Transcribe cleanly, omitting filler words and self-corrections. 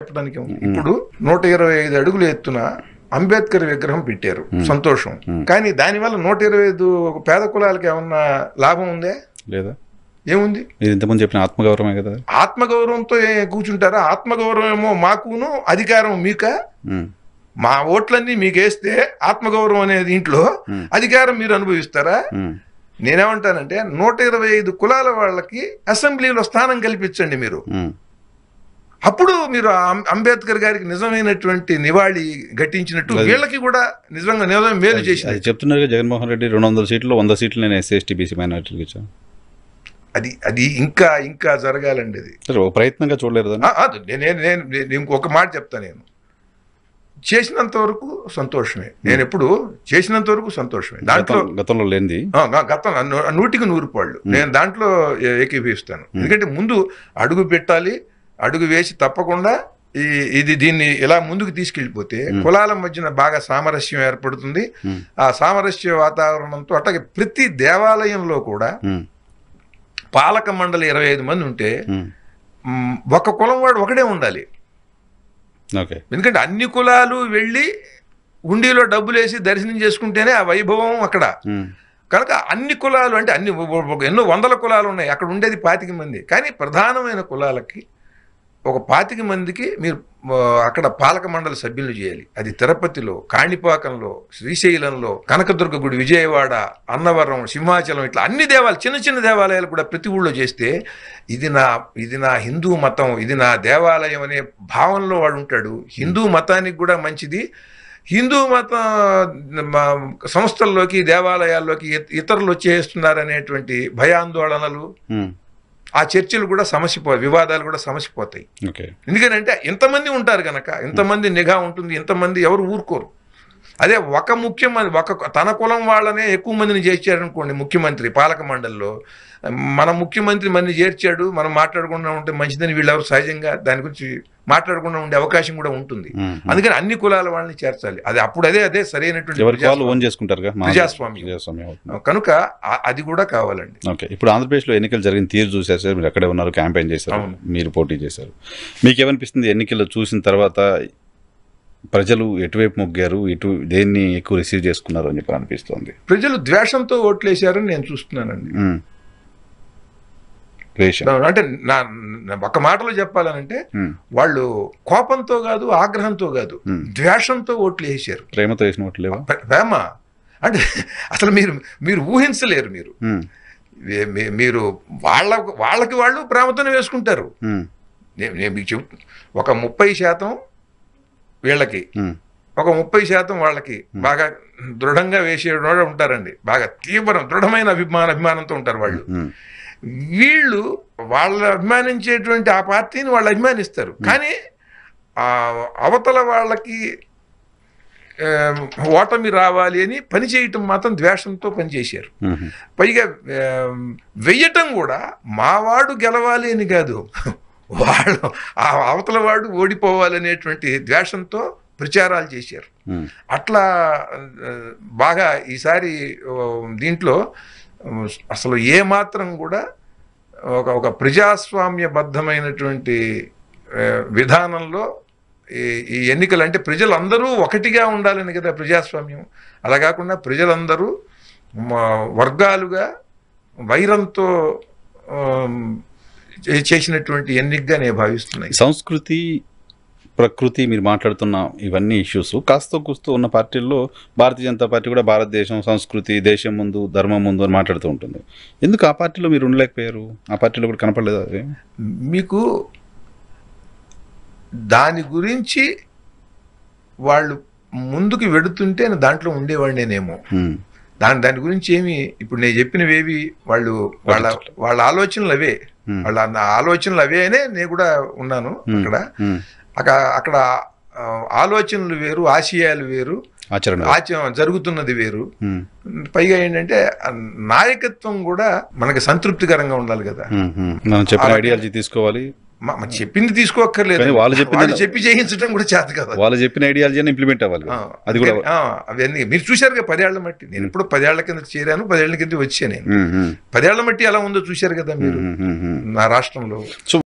చెప్పడానికి ఇప్పుడు 125 అడుగులు ఎత్తున అంబేద్కర్ విగ్రహం పెట్టారు, సంతోషం. కానీ దానివల్ల 125 పేద కులాలకి ఏమన్నా లాభం ఉందే? లేదా? ఏముంది? ఇంతకుముందు చెప్పిన ఆత్మగౌరవమే కదా. ఆత్మగౌరవంతో కూర్చుంటారా? ఆత్మగౌరవం ఏమో మాకును, అధికారం మీక. మా ఓట్లన్నీ మీకు వేస్తే ఆత్మగౌరవం అనే దీంట్లో అధికారం మీరు అనుభవిస్తారా? నేనేమంటానంటే 125 కులాల వాళ్ళకి అసెంబ్లీలో స్థానం కల్పించండి మీరు. అప్పుడు మీరు అంబేద్కర్ గారికి నిజమైనటువంటి నివాళి ఘటించినట్టు వీళ్ళకి కూడా నిజంగా మేలు చేసి చెప్తున్నారు. జగన్మోహన్ రెడ్డి 200 సీట్లు 100 సీట్లు నేను ఎస్సీ ఎస్టీ బీసీ మైనారిటీకి ఇచ్చాను. అది ఇంకా ఇంకా జరగాలండి. అది ప్రయత్నంగా చూడలేదు. నేను ఇంకొక మాట చెప్తాను. నేను చేసినంత వరకు సంతోషమే. నేను ఎప్పుడు చేసినంత వరకు సంతోషమే. దాంట్లో గతంలో లేనిది గతం 100కి 100 పాళ్ళు నేను దాంట్లో ఏకీభవిస్తాను. ఎందుకంటే ముందు అడుగు పెట్టాలి, అడుగు వేసి తప్పకుండా దీన్ని ఇలా ముందుకు తీసుకెళ్ళిపోతే కులాల మధ్యన బాగా సామరస్యం ఏర్పడుతుంది. ఆ సామరస్య వాతావరణంతో అట్లాగే ప్రతి దేవాలయంలో కూడా పాలక మండలి 25 మంది ఉంటే ఒక కులం వాడు ఒకడే ఉండాలి. ఎందుకంటే అన్ని కులాలు వెళ్ళి హుండీలో డబ్బులు వేసి దర్శనం చేసుకుంటేనే ఆ వైభవం అక్కడ. కనుక అన్ని కులాలు అంటే ఎన్నో వందల కులాలు ఉన్నాయి, అక్కడ ఉండేది 25 మంది. కానీ ప్రధానమైన కులాలకి ఒక 25 మందికి మీరు అక్కడ పాలక మండలి సభ్యులు చేయాలి. అది తిరుపతిలో, కాణిపాకంలో, శ్రీశైలంలో, కనకదుర్గ గుడి, విజయవాడ, అన్నవరం, సింహాచలం, ఇట్లా అన్ని దేవాలయాలు, చిన్న చిన్న దేవాలయాలు కూడా ప్రతి ఊళ్ళో చేస్తే ఇది నా హిందూ మతం, ఇది నా దేవాలయం అనే భావనలో వాడు ఉంటాడు. హిందూ మతానికి కూడా మంచిది. హిందూ మత సంస్థల్లోకి, దేవాలయాల్లోకి ఇతరులు వచ్చేస్తున్నారనేటువంటి భయాందోళనలు, ఆ చర్చలు కూడా వివాదాలు కూడా సమసిపోతాయి. ఎందుకంటే ఇంతమంది ఉంటారు కనుక, ఇంతమంది నిఘా ఉంటుంది, ఇంతమంది ఎవరు ఊరుకోరు. అదే ఒక ముఖ్యమంత్రి తన కులం వాళ్ళనే ఎక్కువ మందిని చేర్చారనుకోండి ముఖ్యమంత్రి పాలక మండలిలో, మన ముఖ్యమంత్రి మంది చేర్చాడు, మనం మాట్లాడకుండా ఉంటే మంచిదని వీళ్ళెవరు సహజంగా దాని గురించి మాట్లాడకుండా ఉండే అవకాశం కూడా ఉంటుంది. అందుకని అన్ని కులాల వాళ్ళని చేర్చాలి. అదే సరైనటువంటి ప్రజాస్వామ్యం. కనుక అది కూడా కావాలండి. ఇప్పుడు ఆంధ్రప్రదేశ్లో ఎన్నికలు జరిగిన తీరు చూసారు సార్, మీరు అక్కడే ఉన్నారు, క్యాంపెయిన్ చేశారు, మీరు పోటీ చేశారు. మీకేమనిపిస్తుంది ఎన్నికల్లో చూసిన తర్వాత? ప్రజలు ఎటువైపు మొగ్గారు, దేన్ని ఎక్కువ రిసీవ్ చేసుకున్నారు అని చెప్పి అనిపిస్తుంది? ప్రజలు ద్వేషంతో ఓట్లేశారని నేను చూస్తున్నానండి. అంటే ఒక మాటలో చెప్పాలనంటే వాళ్ళు కోపంతో కాదు, ఆగ్రహంతో కాదు, ద్వేషంతో ఓట్లు వేసారు. ప్రేమతో వేసిన ఓట్లు లేవా? ప్రేమ అంటే అసలు మీరు ఊహించలేరు. మీరు వాళ్ళకి వాళ్ళు ప్రేమతోనే వేసుకుంటారు. నేను మీకు చెప్తున్నా, ఒక 30% వీళ్ళకి, ఒక 30% వాళ్ళకి బాగా దృఢంగా వేసేవాడు ఉంటారండి. బాగా దృఢమైన అభిమానంతో ఉంటారు వాళ్ళు. వీళ్ళు వాళ్ళు అభిమానించేటువంటి ఆ పార్టీని వాళ్ళు అభిమానిస్తారు. కానీ అవతల వాళ్ళకి ఓటమి రావాలి అని పనిచేయటం మాత్రం ద్వేషంతో పనిచేశారు. పైగా వెయ్యటం కూడా మావాడు గెలవాలి అని కాదు, వాళ్ళు ఆ అవతల వాడు ఓడిపోవాలనేటువంటి ద్వేషంతో ప్రచారాలు చేశారు. అట్లా బాగా ఈసారి దీంట్లో అసలు ఏమాత్రం కూడా ఒక ప్రజాస్వామ్యబద్ధమైనటువంటి విధానంలో ఈ ఎన్నికలు అంటే ప్రజలందరూ ఒకటిగా ఉండాలని కదా ప్రజాస్వామ్యం. అలా కాకుండా ప్రజలందరూ వర్గాలుగా వైరంతో చేసినటువంటి ఎన్నికగా నేను భావిస్తున్నాయి. సంస్కృతి, ప్రకృతి మీరు మాట్లాడుతున్న ఇవన్నీ ఇష్యూస్ కాస్త కూస్తూ ఉన్న పార్టీల్లో భారతీయ జనతా పార్టీ కూడా భారతదేశం, సంస్కృతి, దేశం ముందు, ధర్మం ముందు అని మాట్లాడుతూ ఉంటుంది. ఎందుకు ఆ పార్టీలో మీరు ఉండలేకపోయారు? ఆ పార్టీలో కూడా కనపడలేదు అది మీకు? దాని గురించి వాళ్ళు ముందుకు వెడుతుంటే దాంట్లో ఉండేవాడినేమో. దాని గురించి ఏమి ఇప్పుడు నేను చెప్పినవేవి వాళ్ళ ఆలోచనలు అవే, వాళ్ళ ఆలోచనలు అవే అనే నేను కూడా ఉన్నాను అక్కడ ఆలోచనలు వేరు, ఆశయాలు వేరు, జరుగుతున్నది వేరు. పైగా ఏంటంటే నాయకత్వం కూడా మనకి సంతృప్తికరంగా ఉండాలి కదా. మనం చెప్పిన ఐడియాలజీ తీసుకోవాలి, చెప్పింది తీసుకోక్కర్లేదు, వాళ్ళు చెప్పి చేయించడం కూడా చేత కదా. వాళ్ళు చెప్పిన ఐడియాలజీ ఇంప్లిమెంట్ అవ్వాలి. అది కూడా అవన్నీ మీరు చూశారుగా 10 ఏళ్ల మట్టి. నేను ఇప్పుడు 10 ఏళ్ల కింద చేరాను, 10 ఏళ్ల కింద వచ్చాను నేను. 10 ఏళ్ల మట్టి ఎలా ఉందో చూశారు కదా మీరు నా రాష్ట్రంలో.